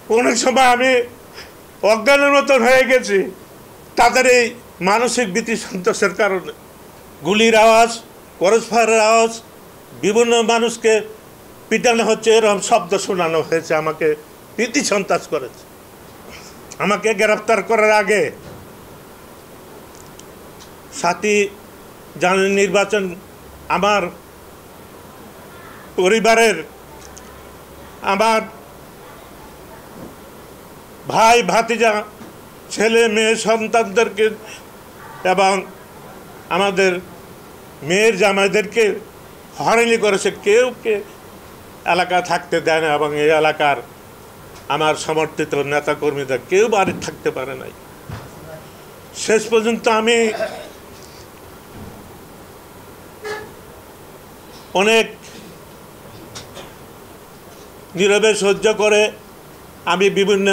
অনেক সময় আমি অজ্ঞানের মতন হয়ে গেছি তাদের এই মানসিক ভীতি সন্ত্রাসের কারণে। গুলির আওয়াজ, ক্রস ফায়ারের আওয়াজ, বিভিন্ন মানুষকে পিটানো হচ্ছে, এরকম শব্দ শোনানো হয়েছে, আমাকে ভীতি সন্ত্রাস করেছে। আমাকে গ্রেফতার করার আগে 7ই জানুয়ারি নির্বাচন আমার পরিবারের, আমার ভাই ভাতিজা, ছেলে মেয়ে সন্তানদেরকে এবং আমাদের মেয়ের জামাইদেরকে হয়রানি করেছে। কেউকে এলাকা থাকতে দেয় না এবং এই এলাকার আমার সমর্থিত নেতাকর্মীরা কেউ বাড়ি থাকতে পারে নাই। শেষ পর্যন্ত আমি অনেক নীরবে সহ্য করে আমি বিভিন্ন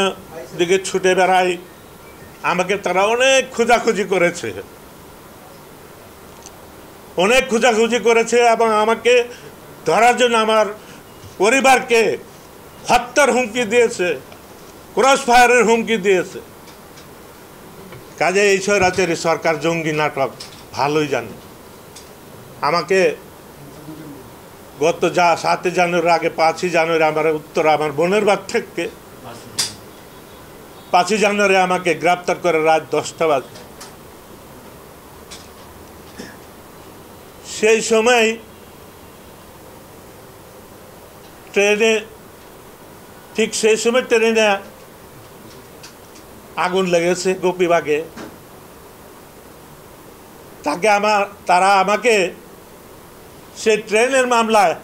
দিকে ছুটে বেড়াই। আমাকে তারা অনেক খোঁজাখুঁজি করেছে, এবং আমাকে ধরার জন্য আমার পরিবারকে হত্যার হুমকি দিয়েছে, ক্রস ফায়ারের হুমকি দিয়েছে। কাজে এই স্বৈরাচারী সরকার জঙ্গি নাটক ভালোই জানে। আমাকে গত 7ই জানুয়ারির আগে 5ই জানুয়ারি আমার বোনের বাড়ি থেকে 5ই জানুয়ারি আমাকে গ্রেপ্তার করে রাত 10টা বাজে। সেই সময় ট্রেনে আগুন লেগেছে গোপীবাগে। তারা আমাকে সেই ট্রেনের মামলায়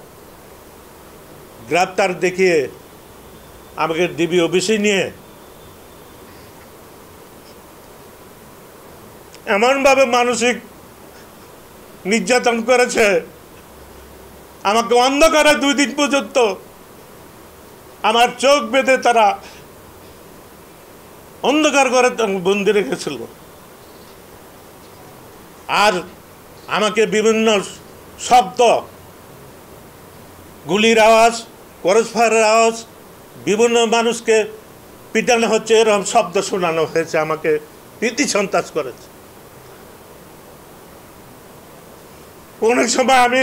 গ্রেপ্তার দেখিয়ে আমাকে ডিবি অফিসে নিয়ে এমনভাবে মানসিক নির্যাতন করেছে, আমাকে অন্ধকারে 2 দিন পর্যন্ত আমার চোখ বেঁধে তারা অন্ধকার করে বন্দি রেখেছিল। আর আমাকে বিভিন্ন শব্দ, গুলির আওয়াজ, ক্রস ফায়ারের আওয়াজ, বিভিন্ন মানুষকে পিটানো হচ্ছে, এরকম শব্দ শোনানো হয়েছে, আমাকে ভীতি সন্ত্রাস করেছে। অনেক সময় আমি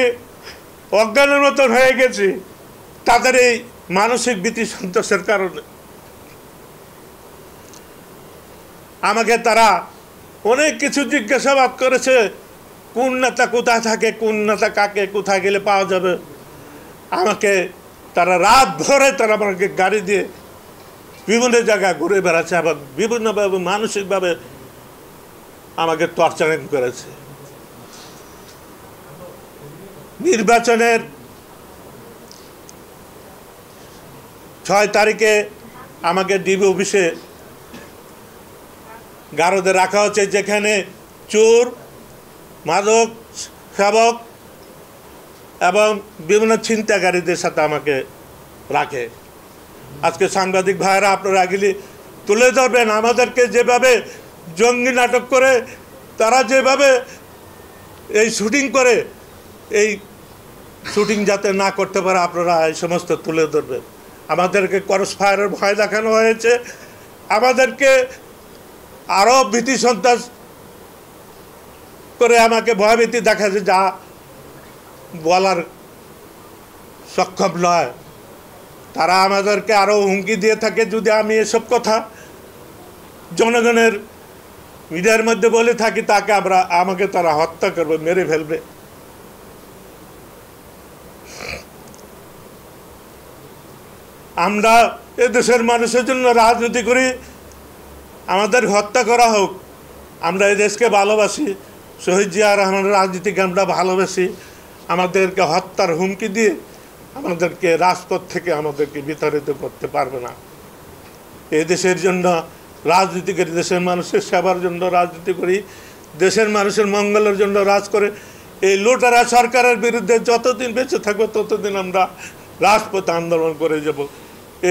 অজ্ঞানের মতন হয়ে গেছি তাদের এই মানসিক ভীতি সন্ত্রাসের কারণে। আমাকে তারা অনেক কিছু জিজ্ঞাসাবাদ করেছে, কোন নেতা কোথায় থাকে, কোন নেতা কাকে কোথায় গেলে পাওয়া যাবে। আমাকে তারা রাত ভরে আমাকে গাড়ি দিয়ে বিভিন্ন জায়গায় ঘুরে বেড়াচ্ছে এবং বিভিন্নভাবে মানসিকভাবে আমাকে টর্চারিং করেছে। নির্বাচনের 6 তারিখে আমাকে ডিবি অফিসে গারদে রাখা হচ্ছে, যেখানে চোর, মাদক সেবক এবং বিভিন্ন ছিনতাইকারীদের সাথে আমাকে রাখে। আজকে সাংবাদিক ভাইয়েরা আপনারা গেলে তুলে ধরবেন আমাদেরকে যেভাবে জঙ্গি নাটক করে তারা যেভাবে এই শুটিং করে, এই শুটিং যাতে না করতে পারে আপনারা এই সমস্ত তুলে ধরবেন। আমাদেরকে ক্রস ফায়ারের ভয় দেখানো হয়েছে, আমাদেরকে আরও ভীতি সন্ত্রাস করে আমাকে ভয়ভীতি দেখাচ্ছে, যা বলার সক্ষম নয়। তারা আমাদেরকে আরও হুমকি দিয়ে থাকে, যদি আমি এসব কথা জনগণের মিডিয়ার মধ্যে বলে থাকি তাকে আমাকে তারা হত্যা করবে, মেরে ফেলবে। আমরা এদেশের মানুষের জন্য রাজনীতি করি, আমাদের হত্যা করা হোক, আমরা এই দেশকে ভালোবাসি। শহীদ জিয়া রহমানের রাজনীতিকে আমরা ভালোবাসি। আমাদেরকে হত্যার হুমকি দিয়ে আমাদেরকে রাজপথ থেকে আমাদেরকে বিতাড়িত করতে পারবে না। এই দেশের জন্য রাজনীতি করি, দেশের মানুষের সেবার জন্য রাজনীতি করি, দেশের মানুষের মঙ্গলের জন্য রাজ করে। এই লুটেরা সরকারের বিরুদ্ধে যতদিন বেঁচে থাকবো ততদিন আমরা রাজপথে আন্দোলন করে যাব।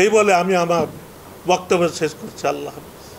এই বলে আমি আমার বক্তব্য শেষ করছি। আল্লাহ।